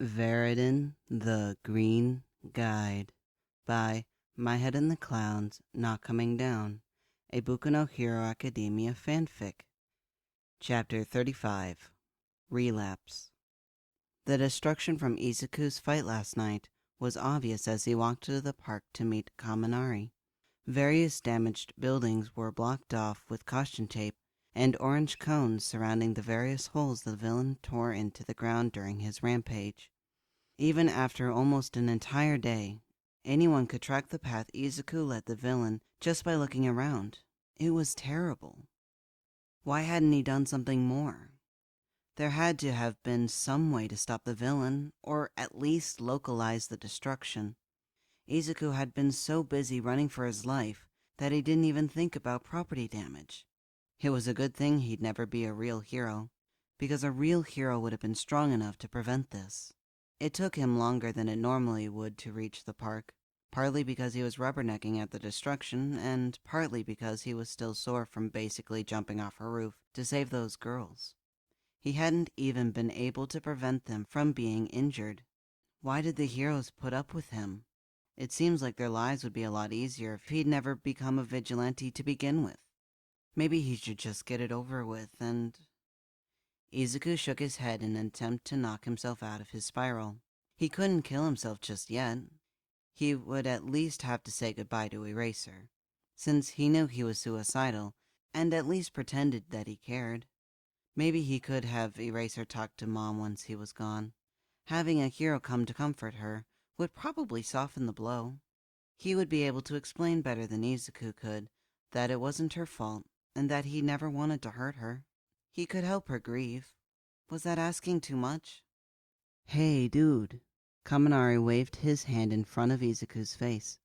Viridian, the Green Guide by My Head in the Clouds, Not Coming Down, a Boku no Hero Academia fanfic. Chapter 35, Relapse. The destruction from Izuku's fight last night was obvious as he walked to the park to meet Kaminari. Various damaged buildings were blocked off with caution tape and orange cones surrounding the various holes the villain tore into the ground during his rampage. Even after almost an entire day, anyone could track the path Izuku led the villain just by looking around. It was terrible. Why hadn't he done something more? There had to have been some way to stop the villain, or at least localize the destruction. Izuku had been so busy running for his life that he didn't even think about property damage. It was a good thing he'd never be a real hero, because a real hero would have been strong enough to prevent this. It took him longer than it normally would to reach the park, partly because he was rubbernecking at the destruction, and partly because he was still sore from basically jumping off a roof to save those girls. He hadn't even been able to prevent them from being injured. Why did the heroes put up with him? It seems like their lives would be a lot easier if he'd never become a vigilante to begin with. Maybe he should just get it over with and... Izuku shook his head in an attempt to knock himself out of his spiral. He couldn't kill himself just yet. He would at least have to say goodbye to Eraser, since he knew he was suicidal, and at least pretended that he cared. Maybe he could have Eraser talk to Mom once he was gone. Having a hero come to comfort her would probably soften the blow. He would be able to explain better than Izuku could that it wasn't her fault, and that he never wanted to hurt her. He could help her grieve. Was that asking too much? Hey, dude. Kaminari waved his hand in front of Izuku's face,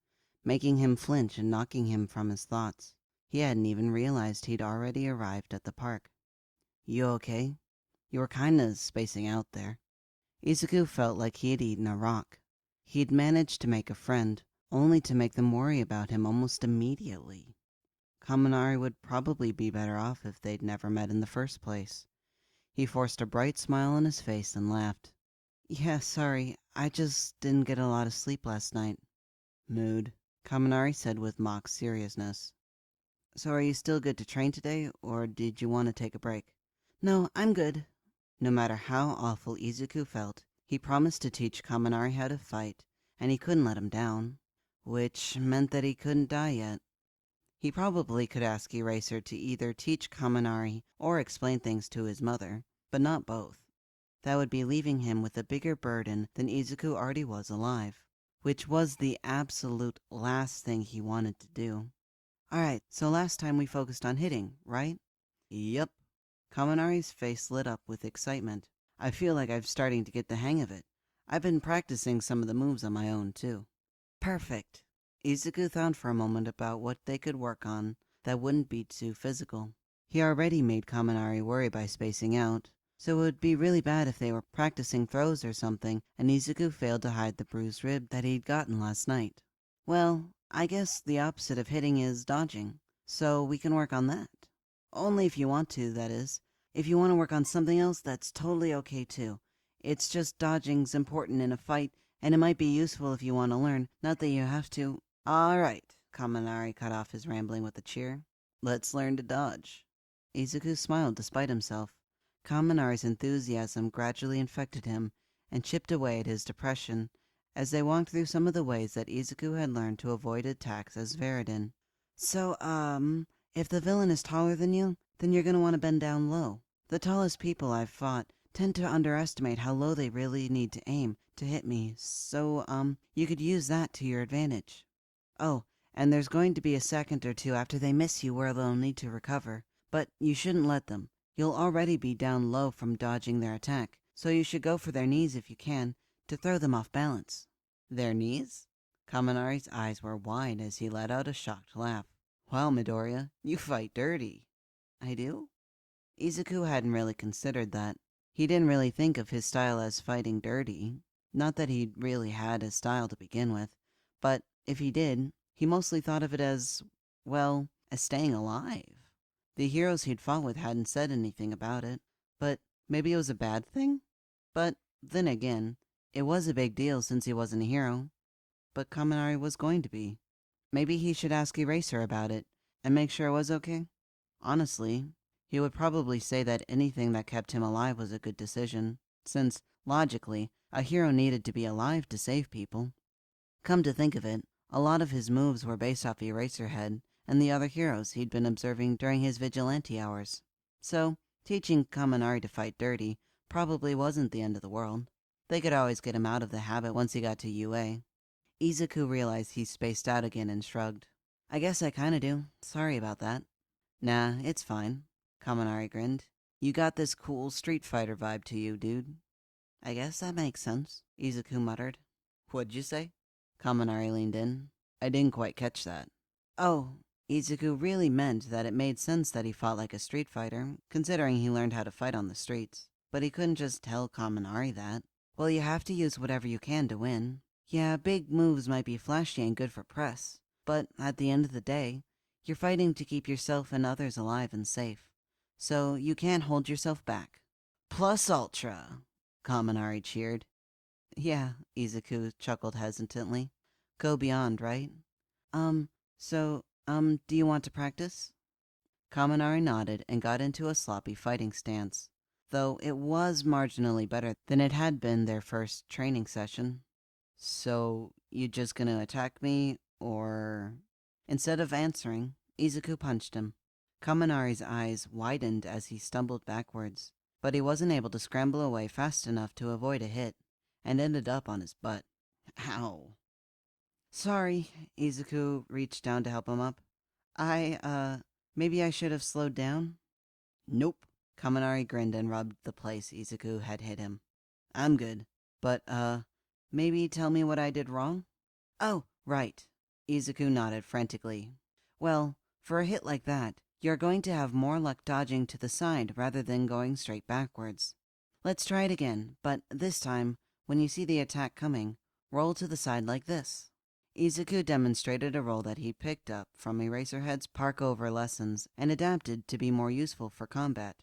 making him flinch and knocking him from his thoughts. He hadn't even realized he'd already arrived at the park. You okay? You were kinda spacing out there. Izuku felt like he had eaten a rock. He'd managed to make a friend, only to make them worry about him almost immediately. Kaminari would probably be better off if they'd never met in the first place. He forced a bright smile on his face and laughed. Yeah, sorry, I just didn't get a lot of sleep last night. Mood, Kaminari said with mock seriousness. So are you still good to train today, or did you want to take a break? No, I'm good. No matter how awful Izuku felt, he promised to teach Kaminari how to fight, and he couldn't let him down, which meant that he couldn't die yet. He probably could ask Eraser to either teach Kaminari or explain things to his mother, but not both. That would be leaving him with a bigger burden than Izuku already was alive, which was the absolute last thing he wanted to do. Alright, so last time we focused on hitting, right? Yep. Kaminari's face lit up with excitement. I feel like I'm starting to get the hang of it. I've been practicing some of the moves on my own, too. Perfect. Izuku thought for a moment about what they could work on that wouldn't be too physical. He already made Kaminari worry by spacing out, so it would be really bad if they were practicing throws or something and Izuku failed to hide the bruised rib that he'd gotten last night. Well, I guess the opposite of hitting is dodging, so we can work on that. Only if you want to, that is. If you want to work on something else, that's totally okay too. It's just dodging's important in a fight, and it might be useful if you want to learn, not that you have to. Alright, Kaminari cut off his rambling with a cheer. Let's learn to dodge. Izuku smiled despite himself. Kaminari's enthusiasm gradually infected him, and chipped away at his depression, as they walked through some of the ways that Izuku had learned to avoid attacks as Viridian. So, if the villain is taller than you, then you're gonna want to bend down low. The tallest people I've fought tend to underestimate how low they really need to aim to hit me, so, you could use that to your advantage. Oh, and there's going to be a second or two after they miss you where they'll need to recover, but you shouldn't let them. You'll already be down low from dodging their attack, so you should go for their knees if you can, to throw them off balance. Their knees? Kaminari's eyes were wide as he let out a shocked laugh. Wow, Midoriya, you fight dirty. I do? Izuku hadn't really considered that. He didn't really think of his style as fighting dirty. Not that he'd really had a style to begin with, but if he did, he mostly thought of it as, well, as staying alive. The heroes he'd fought with hadn't said anything about it, but maybe it was a bad thing? But then again, It was a big deal since he wasn't a hero, but Kaminari was going to be. Maybe he should ask Eraser about it and make sure it was okay. Honestly, he would probably say that anything that kept him alive was a good decision, since, logically, a hero needed to be alive to save people. Come to think of it, a lot of his moves were based off Eraserhead and the other heroes he'd been observing during his vigilante hours. So, teaching Kaminari to fight dirty probably wasn't the end of the world. They could always get him out of the habit once he got to UA. Izuku realized he spaced out again and shrugged. I guess I kinda do. Sorry about that. Nah, it's fine. Kaminari grinned. You got this cool Street Fighter vibe to you, dude. I guess that makes sense, Izuku muttered. What'd you say? Kaminari leaned in. I didn't quite catch that. Oh, Izuku really meant that it made sense that he fought like a street fighter, considering he learned how to fight on the streets. But he couldn't just tell Kaminari that. Well, you have to use whatever you can to win. Yeah, big moves might be flashy and good for press, but at the end of the day, you're fighting to keep yourself and others alive and safe. So you can't hold yourself back. Plus ultra, Kaminari cheered. Yeah, Izuku chuckled hesitantly. Go beyond, right? Do you want to practice? Kaminari nodded and got into a sloppy fighting stance, though it was marginally better than it had been their first training session. So, you just gonna attack me, or... Instead of answering, Izuku punched him. Kaminari's eyes widened as he stumbled backwards, but he wasn't able to scramble away fast enough to avoid a hit, and ended up on his butt. Ow. Sorry, Izuku reached down to help him up. Maybe I should have slowed down? Nope. Kaminari grinned and rubbed the place Izuku had hit him. I'm good, but, maybe tell me what I did wrong? Oh, right. Izuku nodded frantically. Well, for a hit like that, you're going to have more luck dodging to the side rather than going straight backwards. Let's try it again, but this time, when you see the attack coming, roll to the side like this. Izuku demonstrated a roll that he picked up from Eraserhead's Park-Over lessons and adapted to be more useful for combat,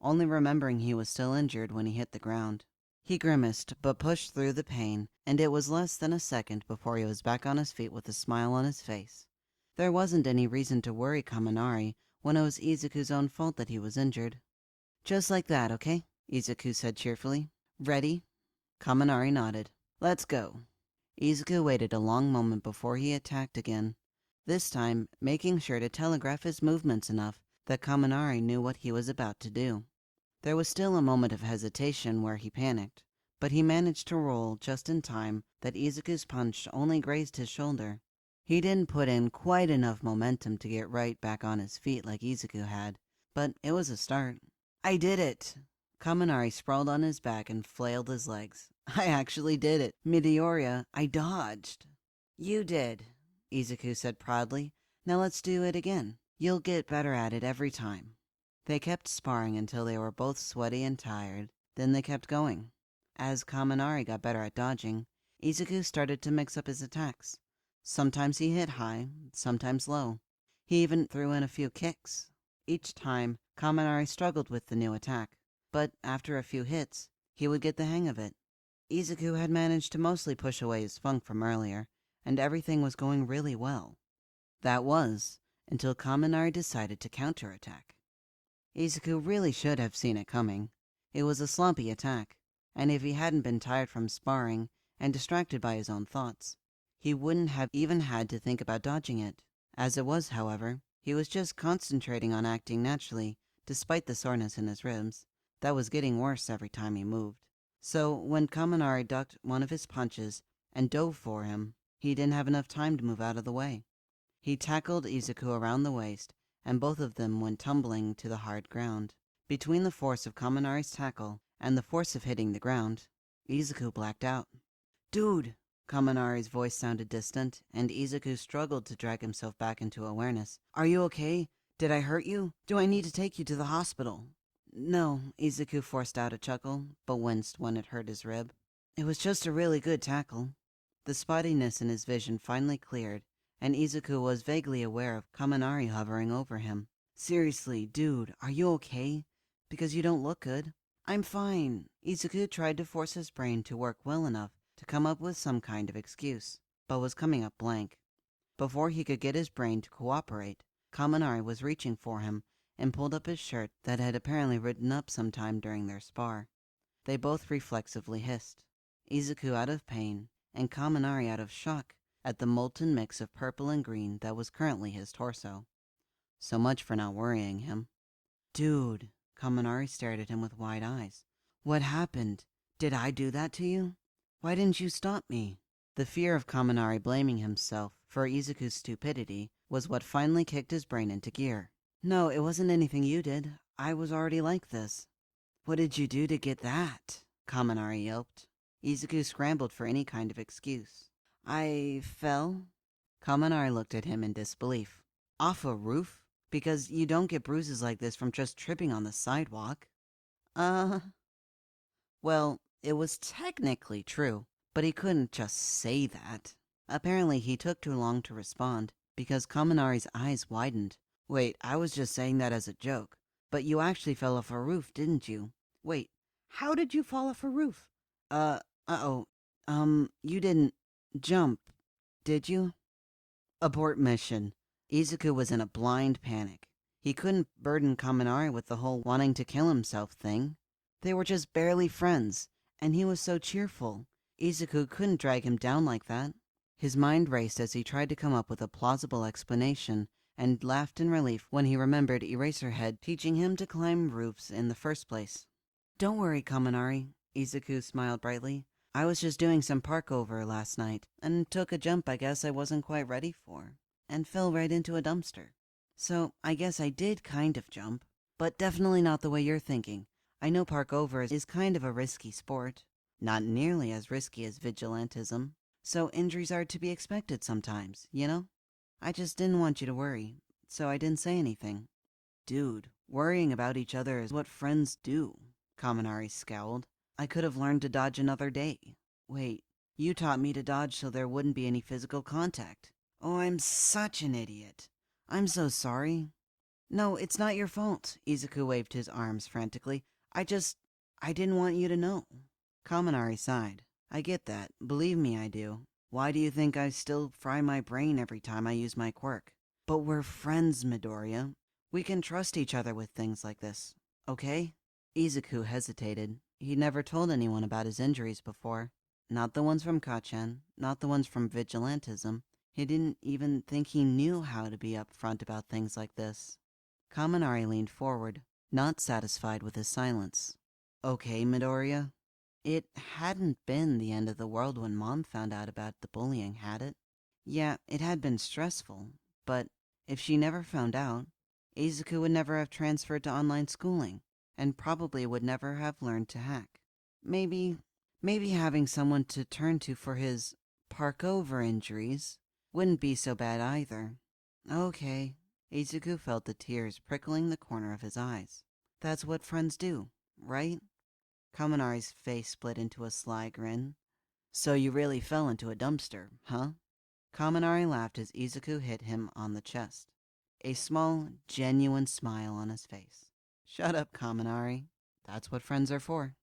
only remembering he was still injured when he hit the ground. He grimaced, but pushed through the pain, and it was less than a second before he was back on his feet with a smile on his face. There wasn't any reason to worry Kaminari when it was Izuku's own fault that he was injured. Just like that, okay? Izuku said cheerfully. Ready? Kaminari nodded. Let's go. Izuku waited a long moment before he attacked again, this time making sure to telegraph his movements enough that Kaminari knew what he was about to do. There was still a moment of hesitation where he panicked, but he managed to roll just in time that Izuku's punch only grazed his shoulder. He didn't put in quite enough momentum to get right back on his feet like Izuku had, but it was a start. I did it! Kaminari sprawled on his back and flailed his legs. I actually did it. Meteoria, I dodged. You did, Izuku said proudly. Now let's do it again. You'll get better at it every time. They kept sparring until they were both sweaty and tired. Then they kept going. As Kaminari got better at dodging, Izuku started to mix up his attacks. Sometimes he hit high, sometimes low. He even threw in a few kicks. Each time, Kaminari struggled with the new attack, but after a few hits, he would get the hang of it. Izuku had managed to mostly push away his funk from earlier, and everything was going really well. That was, until Kaminari decided to counterattack. Izuku really should have seen it coming. It was a slumpy attack, and if he hadn't been tired from sparring and distracted by his own thoughts, he wouldn't have even had to think about dodging it. As it was, however, he was just concentrating on acting naturally, despite the soreness in his ribs. That was getting worse every time he moved. So when Kaminari ducked one of his punches and dove for him, he didn't have enough time to move out of the way. He tackled Izuku around the waist, and both of them went tumbling to the hard ground. Between the force of Kaminari's tackle and the force of hitting the ground, Izuku blacked out. Dude! Kaminari's voice sounded distant, and Izuku struggled to drag himself back into awareness. Are you okay? Did I hurt you? Do I need to take you to the hospital? No, Izuku forced out a chuckle, but winced when it hurt his rib. It was just a really good tackle. The spottiness in his vision finally cleared, and Izuku was vaguely aware of Kaminari hovering over him. Seriously, dude, are you okay? Because you don't look good. I'm fine. Izuku tried to force his brain to work well enough to come up with some kind of excuse, but was coming up blank. Before he could get his brain to cooperate, Kaminari was reaching for him and pulled up his shirt that had apparently ridden up sometime during their spar. They both reflexively hissed, Izuku out of pain and Kaminari out of shock at the molten mix of purple and green that was currently his torso. So much for not worrying him. Dude, Kaminari stared at him with wide eyes. What happened? Did I do that to you? Why didn't you stop me? The fear of Kaminari blaming himself for Izuku's stupidity was what finally kicked his brain into gear. No, it wasn't anything you did. I was already like this. What did you do to get that? Kaminari yelped. Izuku scrambled for any kind of excuse. I fell? Kaminari looked at him in disbelief. Off a roof? Because you don't get bruises like this from just tripping on the sidewalk. Well, it was technically true, but he couldn't just say that. Apparently, he took too long to respond, because Kaminari's eyes widened. Wait, I was just saying that as a joke. But you actually fell off a roof, didn't you? Wait, how did you fall off a roof? Uh-oh. You didn't jump, did you? Abort mission. Izuku was in a blind panic. He couldn't burden Kaminari with the whole wanting to kill himself thing. They were just barely friends, and he was so cheerful. Izuku couldn't drag him down like that. His mind raced as he tried to come up with a plausible explanation, and laughed in relief when he remembered Eraserhead teaching him to climb roofs in the first place. Don't worry, Kaminari, Izuku smiled brightly. I was just doing some parkover last night, and took a jump I guess I wasn't quite ready for, and fell right into a dumpster. So I guess I did kind of jump, but definitely not the way you're thinking. I know parkover is kind of a risky sport, not nearly as risky as vigilantism, so injuries are to be expected sometimes, you know? I just didn't want you to worry, so I didn't say anything. Dude, worrying about each other is what friends do, Kaminari scowled. I could have learned to dodge another day. Wait, you taught me to dodge so there wouldn't be any physical contact. Oh, I'm such an idiot. I'm so sorry. No, it's not your fault, Izuku waved his arms frantically. I didn't want you to know. Kaminari sighed. I get that. Believe me, I do. Why do you think I still fry my brain every time I use my quirk? But we're friends, Midoriya. We can trust each other with things like this, okay? Izuku hesitated. He'd never told anyone about his injuries before. Not the ones from Kachen, not the ones from vigilantism. He didn't even think he knew how to be upfront about things like this. Kaminari leaned forward, not satisfied with his silence. Okay, Midoriya? It hadn't been the end of the world when Mom found out about the bullying, had it? Yeah, it had been stressful, but if she never found out, Izuku would never have transferred to online schooling, and probably would never have learned to hack. Maybe having someone to turn to for his parkover injuries wouldn't be so bad either. Okay. Izuku felt the tears prickling the corner of his eyes. That's what friends do, right? Kaminari's face split into a sly grin. So you really fell into a dumpster, huh? Kaminari laughed as Izuku hit him on the chest. A small, genuine smile on his face. Shut up, Kaminari. That's what friends are for.